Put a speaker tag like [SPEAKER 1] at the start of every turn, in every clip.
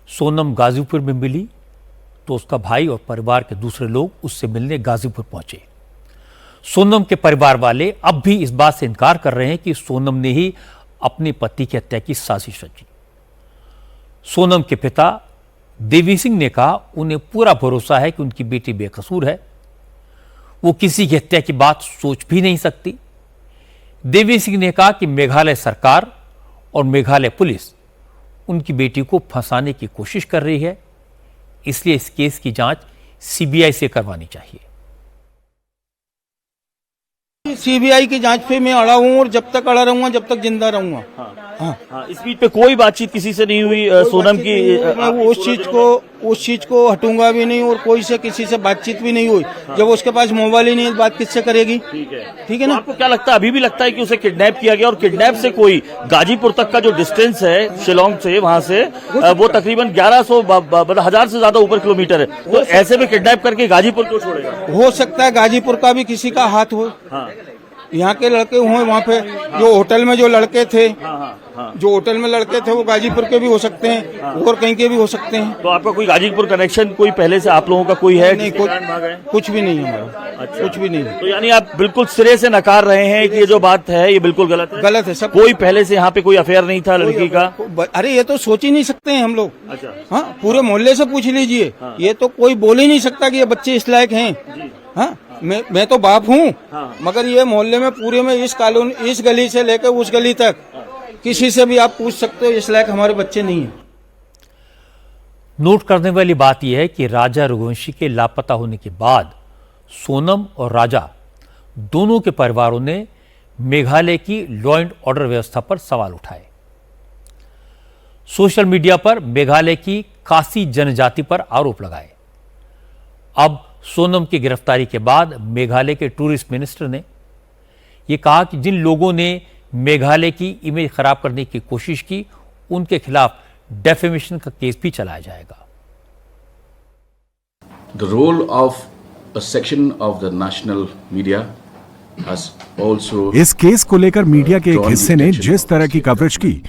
[SPEAKER 1] सोनम गाजीपुर में मिली तो उसका भाई और परिवार के दूसरे लोग उससे मिलने गाजीपुर पहुंचे। सोनम के परिवार वाले अब भी इस बात से इनकार कर रहे हैं कि सोनम ने ही अपने पति की हत्या की साजिश रची। सोनम के पिता देवी सिंह ने कहा उन्हें पूरा भरोसा है कि उनकी बेटी बेकसूर है, वो किसी की हत्या की बात सोच भी नहीं सकती। देवी सिंह ने कहा कि मेघालय सरकार और मेघालय पुलिस उनकी बेटी को फंसाने की कोशिश कर रही है, इसलिए इस केस की जांच सीबीआई से करवानी चाहिए।
[SPEAKER 2] सीबीआई की जांच पे मैं अड़ा हूँ और जब तक अड़ा रहूंगा जब तक जिंदा रहूंगा।
[SPEAKER 3] हाँ, इस बीच पे कोई बातचीत किसी से नहीं हुई सोनम की?
[SPEAKER 2] मैं उस चीज को हटूंगा भी नहीं और कोई से किसी से बातचीत भी नहीं हुई। जब उसके पास मोबाइल ही नहीं है, बात किससे करेगी? ठीक है ना।
[SPEAKER 3] तो आपको क्या लगता है, अभी भी लगता है कि उसे किडनैप किया गया? और किडनैप से कोई गाजीपुर तक का जो डिस्टेंस है शिलोंग से, वहां से वो तकरीबन 1100 मतलब 1000 से ज्यादा ऊपर किलोमीटर है, तो ऐसे में किडनैप करके गाजीपुर क्यों छोड़ेगा?
[SPEAKER 2] हो सकता है गाजीपुर का भी किसी का हाथ हो। यहाँ के लड़के हुए वहाँ पे जो होटल में जो लड़के थे, जो होटल में लड़के थे वो गाजीपुर के भी हो सकते हैं और कहीं के भी हो सकते हैं।
[SPEAKER 3] तो आपका कोई गाजीपुर कनेक्शन कोई पहले से आप लोगों का कोई है?
[SPEAKER 2] नहीं, कुछ भी नहीं है हमारा। अच्छा। कुछ भी नहीं है।
[SPEAKER 3] तो यानी आप बिल्कुल सिरे से नकार रहे हैं कि ये जो बात है ये बिल्कुल गलत है?
[SPEAKER 2] गलत है सब।
[SPEAKER 3] कोई पहले से यहाँ पे कोई अफेयर नहीं था लड़की का?
[SPEAKER 2] अरे ये तो सोच ही नहीं सकते हैं हम लोग।
[SPEAKER 3] अच्छा।
[SPEAKER 2] हाँ, पूरे मोहल्ले से पूछ लीजिए। ये तो कोई बोल ही नहीं सकता कि ये बच्चे इस लायक हैं। हाँ, मैं तो बाप हूँ। मगर ये मोहल्ले में पूरे में इस कॉलोनी, इस गली से लेकर उस गली तक किसी से भी आप पूछ सकते हो, इस लायक हमारे बच्चे नहीं हैं।
[SPEAKER 1] नोट करने वाली बात यह है कि राजा रघुवंशी के लापता होने के बाद सोनम और राजा दोनों के परिवारों ने मेघालय की लॉ एंड ऑर्डर व्यवस्था पर सवाल उठाए। सोशल मीडिया पर मेघालय की खासी जनजाति पर आरोप लगाए। अब सोनम की गिरफ्तारी के बाद मेघालय के टूरिस्ट मिनिस्टर ने यह कहा कि जिन लोगों ने मेघालय की इमेज खराब करने की कोशिश की उनके खिलाफ डेफेमेशन का केस भी चलाया जाएगा।
[SPEAKER 4] The role of a section of the national media has also
[SPEAKER 5] इस केस को लेकर मीडिया के एक हिस्से ने जिस तरह की कवरेज की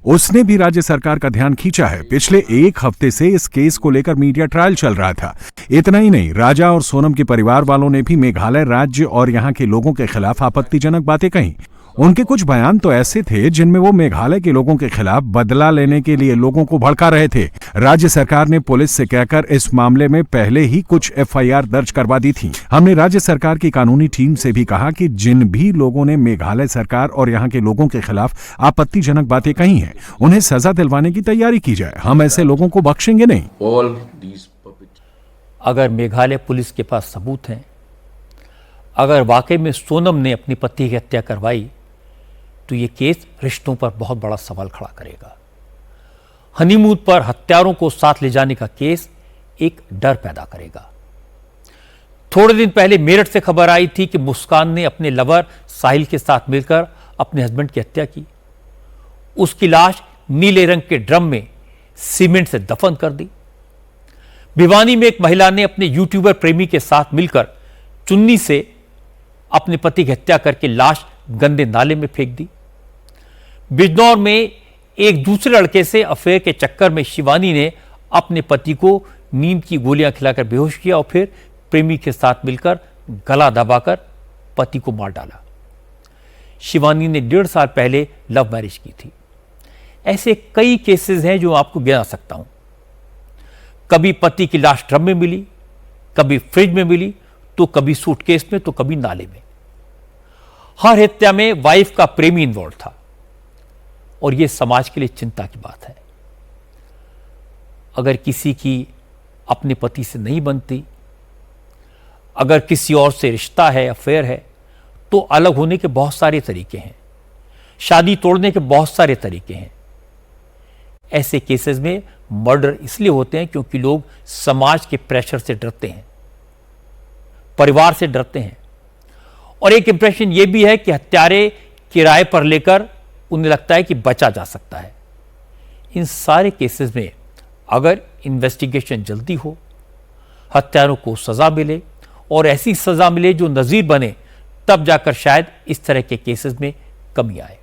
[SPEAKER 5] उसने भी राज्य सरकार का ध्यान खींचा है। पिछले एक हफ्ते से इस केस को लेकर मीडिया ट्रायल चल रहा था। इतना ही नहीं, राजा और सोनम के परिवार वालों ने भी मेघालय राज्य और यहाँ के लोगों के खिलाफ आपत्तिजनक बातें कही। उनके कुछ बयान तो ऐसे थे जिनमें वो मेघालय के लोगों के खिलाफ बदला लेने के लिए लोगों को भड़का रहे थे। राज्य सरकार ने पुलिस से कहकर इस मामले में पहले ही कुछ एफआईआर दर्ज करवा दी थी। हमने राज्य सरकार की कानूनी टीम से भी कहा कि जिन भी लोगों ने मेघालय सरकार और यहाँ के लोगों के खिलाफ आपत्तिजनक बातें कही हैं, उन्हें सजा दिलवाने की तैयारी की जाए। हम ऐसे लोगों को बख्शेंगे नहीं।
[SPEAKER 1] अगर मेघालय पुलिस के पास सबूत हैं, अगर वाकई में सोनम ने अपनी पति की हत्या करवाई, तो ये केस रिश्तों पर बहुत बड़ा सवाल खड़ा करेगा। हनीमून पर हत्यारों को साथ ले जाने का केस एक डर पैदा करेगा। थोड़े दिन पहले मेरठ से खबर आई थी कि मुस्कान ने अपने लवर साहिल के साथ मिलकर अपने हस्बैंड की हत्या की। उसकी लाश नीले रंग के ड्रम में सीमेंट से दफन कर दी। भिवानी में एक महिला ने अपने यूट्यूबर प्रेमी के साथ मिलकर चुन्नी से अपने पति की हत्या करके लाश गंदे नाले में फेंक दी। बिजनौर में एक दूसरे लड़के से अफेयर के चक्कर में शिवानी ने अपने पति को नींद की गोलियां खिलाकर बेहोश किया और फिर प्रेमी के साथ मिलकर गला दबाकर पति को मार डाला। शिवानी ने 1.5 साल पहले लव मैरिज की थी। ऐसे कई केसेस हैं जो आपको गिना सकता हूं। कभी पति की लाश ड्रम में मिली, कभी फ्रिज में मिली, तो कभी सूटकेस में, तो कभी नाले में। हर हत्या में वाइफ का प्रेमी इन्वॉल्व था और यह समाज के लिए चिंता की बात है। अगर किसी की अपने पति से नहीं बनती, अगर किसी और से रिश्ता है, अफेयर है, तो अलग होने के बहुत सारे तरीके हैं, शादी तोड़ने के बहुत सारे तरीके हैं। ऐसे केसेस में मर्डर इसलिए होते हैं क्योंकि लोग समाज के प्रेशर से डरते हैं, परिवार से डरते हैं। और एक इंप्रेशन यह भी है कि हत्यारे किराए पर लेकर उन्हें लगता है कि बचा जा सकता है। इन सारे केसेस में अगर इन्वेस्टिगेशन जल्दी हो, हत्यारों को सजा मिले और ऐसी सजा मिले जो नजीर बने, तब जाकर शायद इस तरह के केसेस में कमी आए।